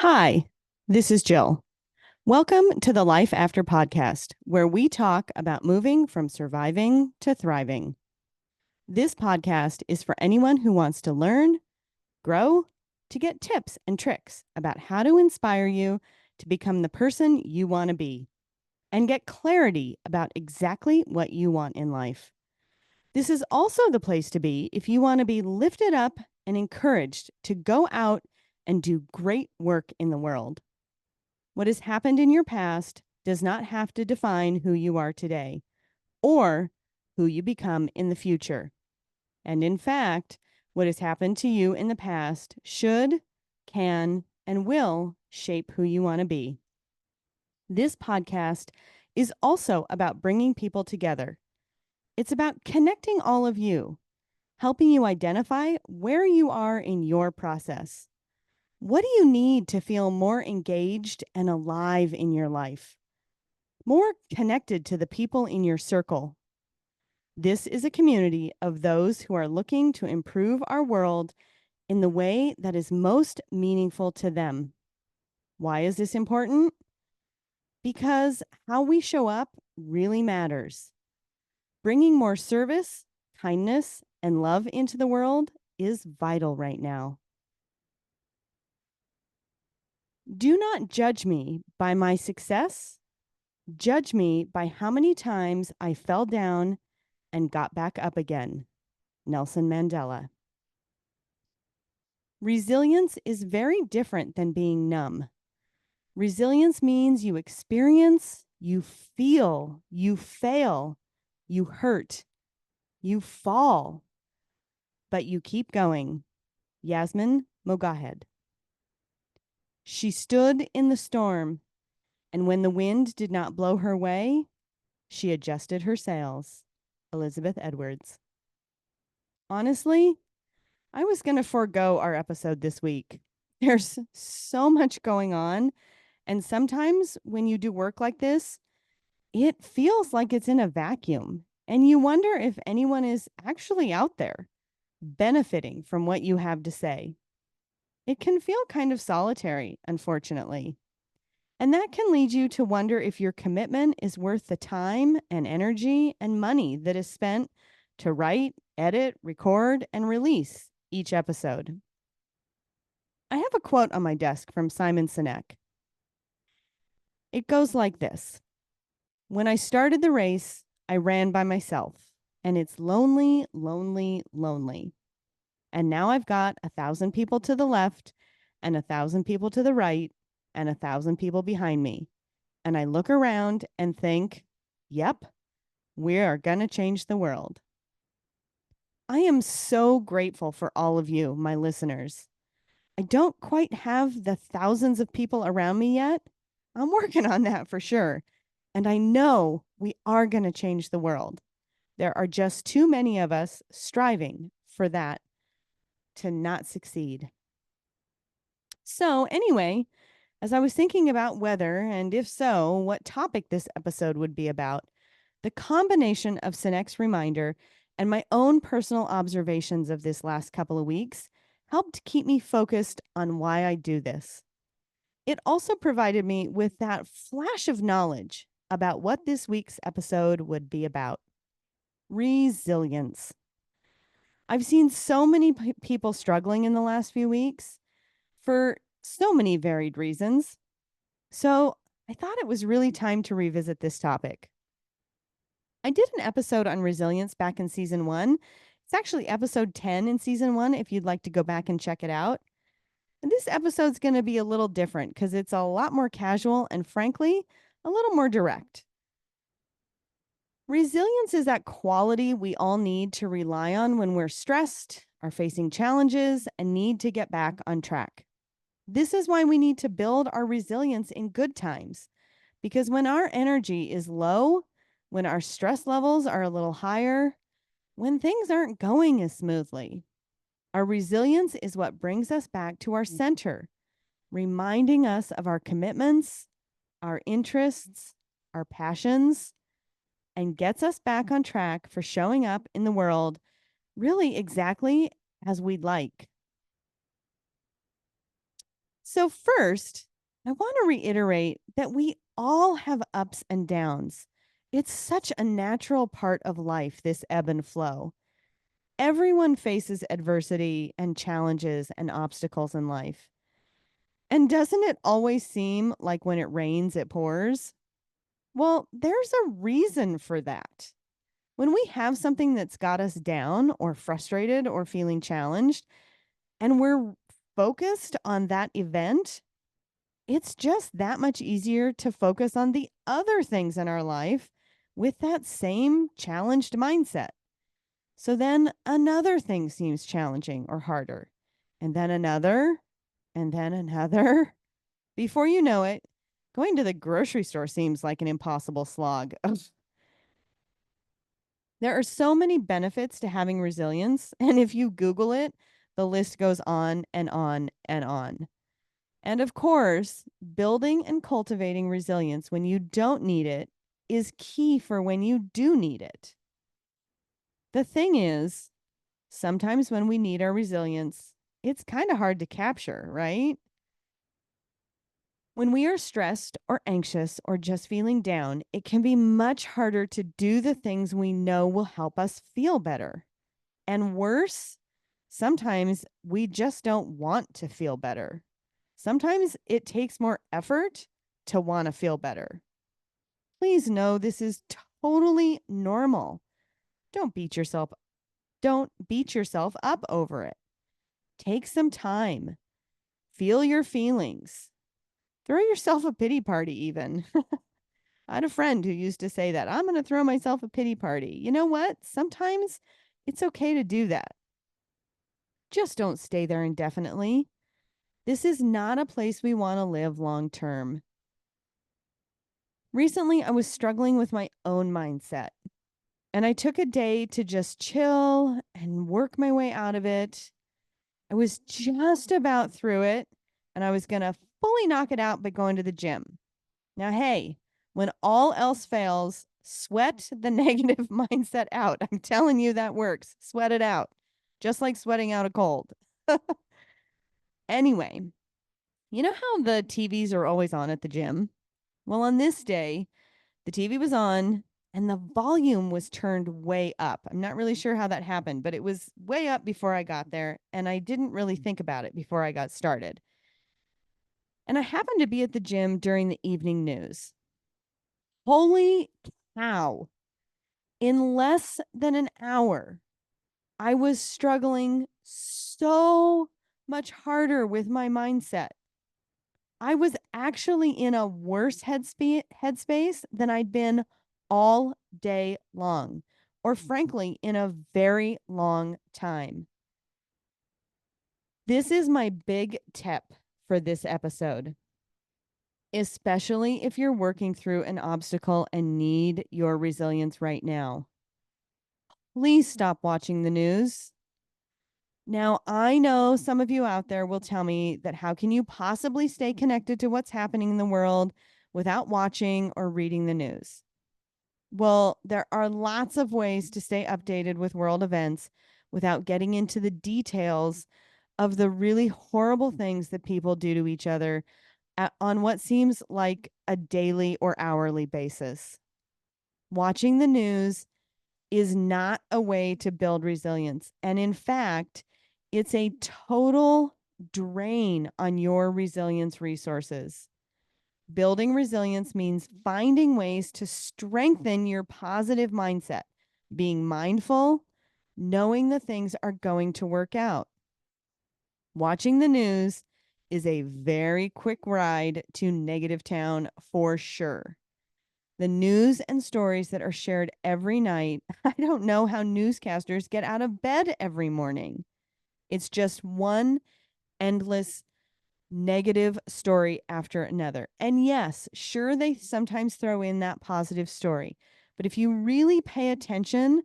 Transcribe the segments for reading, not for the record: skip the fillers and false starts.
Hi, this is Jill. Welcome to the Life After podcast, where we talk about moving from surviving to thriving. This podcast is for anyone who wants to learn, grow, to get tips and tricks about how to inspire you to become the person you want to be and get clarity about exactly what you want in life. This is also the place to be if you want to be lifted up and encouraged to go out and do great work in the world. What has happened in your past does not have to define who you are today or who you become in the future. And in fact, what has happened to you in the past should, can, and will shape who you want to be. This podcast is also about bringing people together. It's about connecting all of you, helping you identify where you are in your process. What do you need to feel more engaged and alive in your life? More connected to the people in your circle? This is a community of those who are looking to improve our world in the way that is most meaningful to them. Why is this important? Because how we show up really matters. Bringing more service, kindness, and love into the world is vital right now. Do not judge me by my success. Judge me by how many times I fell down and got back up again. Nelson Mandela. Resilience is very different than being numb. Resilience means you experience, you feel, you fail, you hurt, you fall, but you keep going. Yasmin Mogahed. She stood in the storm, and when the wind did not blow her way, she adjusted her sails. Elizabeth Edwards. Honestly, I was going to forego our episode this week. There's so much going on. And sometimes when you do work like this, it feels like it's in a vacuum. And you wonder if anyone is actually out there benefiting from what you have to say. It can feel kind of solitary, unfortunately. And that can lead you to wonder if your commitment is worth the time and energy and money that is spent to write, edit, record, and release each episode. I have a quote on my desk from Simon Sinek. It goes like this: when I started the race, I ran by myself, and it's lonely, lonely, lonely. And now I've got 1,000 people to the left and 1,000 people to the right and 1,000 people behind me. And I look around and think, yep, we are going to change the world. I am so grateful for all of you, my listeners. I don't quite have the thousands of people around me yet. I'm working on that for sure. And I know we are going to change the world. There are just too many of us striving for that to not succeed. So, anyway, as I was thinking about whether, and if so, what topic this episode would be about, the combination of Sinek's reminder and my own personal observations of this last couple of weeks helped keep me focused on why I do this. It also provided me with that flash of knowledge about what this week's episode would be about: resilience. I've seen so many people struggling in the last few weeks for so many varied reasons. So I thought it was really time to revisit this topic. I did an episode on resilience back in season 1. It's actually episode 10 in season 1 if you'd like to go back and check it out. And this episode's going to be a little different because it's a lot more casual and, frankly, a little more direct. Resilience is that quality we all need to rely on when we're stressed, are facing challenges, and need to get back on track. This is why we need to build our resilience in good times, because when our energy is low, when our stress levels are a little higher, when things aren't going as smoothly, our resilience is what brings us back to our center, reminding us of our commitments, our interests, our passions, and gets us back on track for showing up in the world really exactly as we'd like. So, first, I want to reiterate that we all have ups and downs. It's such a natural part of life, this ebb and flow. Everyone faces adversity and challenges and obstacles in life. And doesn't it always seem like when it rains, it pours? Well, there's a reason for that. When we have something that's got us down or frustrated or feeling challenged, and we're focused on that event, it's just that much easier to focus on the other things in our life with that same challenged mindset. So then another thing seems challenging or harder, and then another, and then another. Before you know it, going to the grocery store seems like an impossible slog. There are so many benefits to having resilience, and if you Google it, the list goes on and on and on. And of course, building and cultivating resilience when you don't need it is key for when you do need it. The thing is, sometimes when we need our resilience, it's kind of hard to capture, right? When we are stressed or anxious or just feeling down, it can be much harder to do the things we know will help us feel better. And worse, sometimes we just don't want to feel better. Sometimes it takes more effort to want to feel better. Please know this is totally normal. Don't beat yourself don't beat yourself up over it. Take some time. Feel your feelings. Throw yourself a pity party even. I had a friend who used to say that I'm going to throw myself a pity party. You know what? Sometimes it's okay to do that. Just don't stay there indefinitely. This is not a place we want to live long term. Recently, I was struggling with my own mindset, and I took a day to just chill and work my way out of it. I was just about through it, and I was going to fully knock it out by going to the gym. Now, hey, when all else fails, sweat the negative mindset out. I'm telling you that works. Sweat it out, just like sweating out a cold. Anyway, you know how the TVs are always on at the gym? Well, on this day, the TV was on and the volume was turned way up. I'm not really sure how that happened, but it was way up before I got there, and I didn't really think about it before I got started. And I happened to be at the gym during the evening news. Holy cow. In less than an hour, I was struggling so much harder with my mindset. I was actually in a worse headspace than I'd been all day long, or frankly, in a very long time. This is my big tip for this episode, especially if you're working through an obstacle and need your resilience right now. Please stop watching the news. Now, I know some of you out there will tell me that how can you possibly stay connected to what's happening in the world without watching or reading the news? Well, there are lots of ways to stay updated with world events without getting into the details of the really horrible things that people do to each other on what seems like a daily or hourly basis. Watching the news is not a way to build resilience. And in fact, it's a total drain on your resilience resources. Building resilience means finding ways to strengthen your positive mindset, being mindful, knowing the things are going to work out. Watching the news is a very quick ride to negative town for sure. The news and stories that are shared every night, I don't know how newscasters get out of bed every morning. It's just one endless negative story after another. And yes, sure, they sometimes throw in that positive story. But if you really pay attention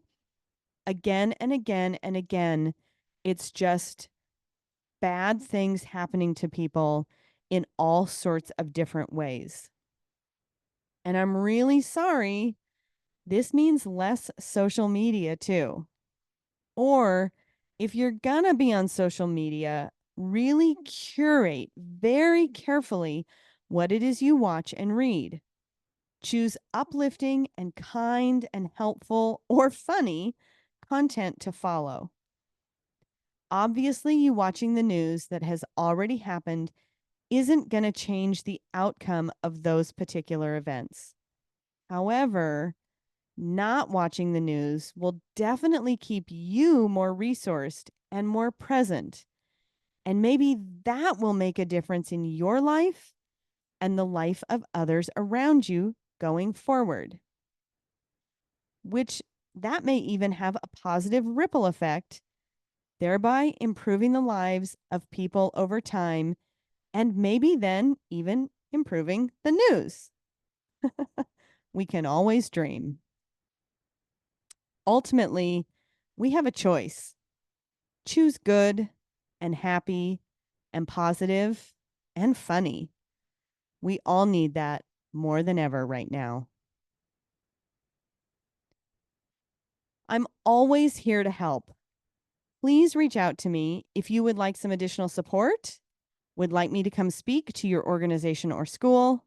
again and again and again, it's just bad things happening to people in all sorts of different ways. And I'm really sorry. This means less social media too. Or if you're gonna be on social media, Really curate very carefully what it is you watch and read. Choose uplifting and kind and helpful or funny content to follow. Obviously, you watching the news that has already happened isn't going to change the outcome of those particular events. However, not watching the news will definitely keep you more resourced and more present. And maybe that will make a difference in your life and the life of others around you going forward, which that may even have a positive ripple effect, thereby improving the lives of people over time and maybe then even improving the news. We can always dream. Ultimately, we have a choice. Choose good and happy and positive and funny. We all need that more than ever right now. I'm always here to help. Please reach out to me if you would like some additional support, would like me to come speak to your organization or school,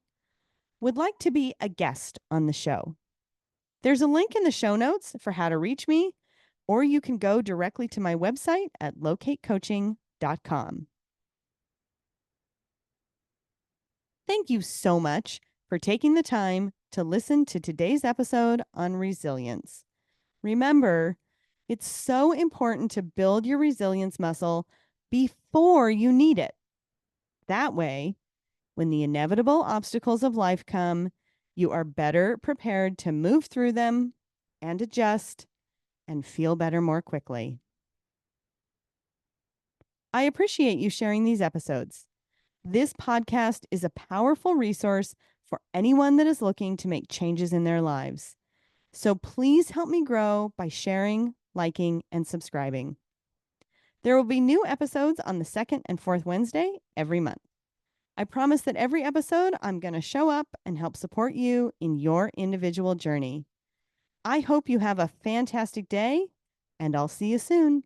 would like to be a guest on the show. There's a link in the show notes for how to reach me, or you can go directly to my website at locatecoaching.com. Thank you so much for taking the time to listen to today's episode on resilience. Remember, it's so important to build your resilience muscle before you need it. That way, when the inevitable obstacles of life come, you are better prepared to move through them and adjust and feel better more quickly. I appreciate you sharing these episodes. This podcast is a powerful resource for anyone that is looking to make changes in their lives. So please help me grow by sharing, liking, and subscribing. There will be new episodes on the second and fourth Wednesday every month. I promise that every episode I'm going to show up and help support you in your individual journey. I hope you have a fantastic day, and I'll see you soon.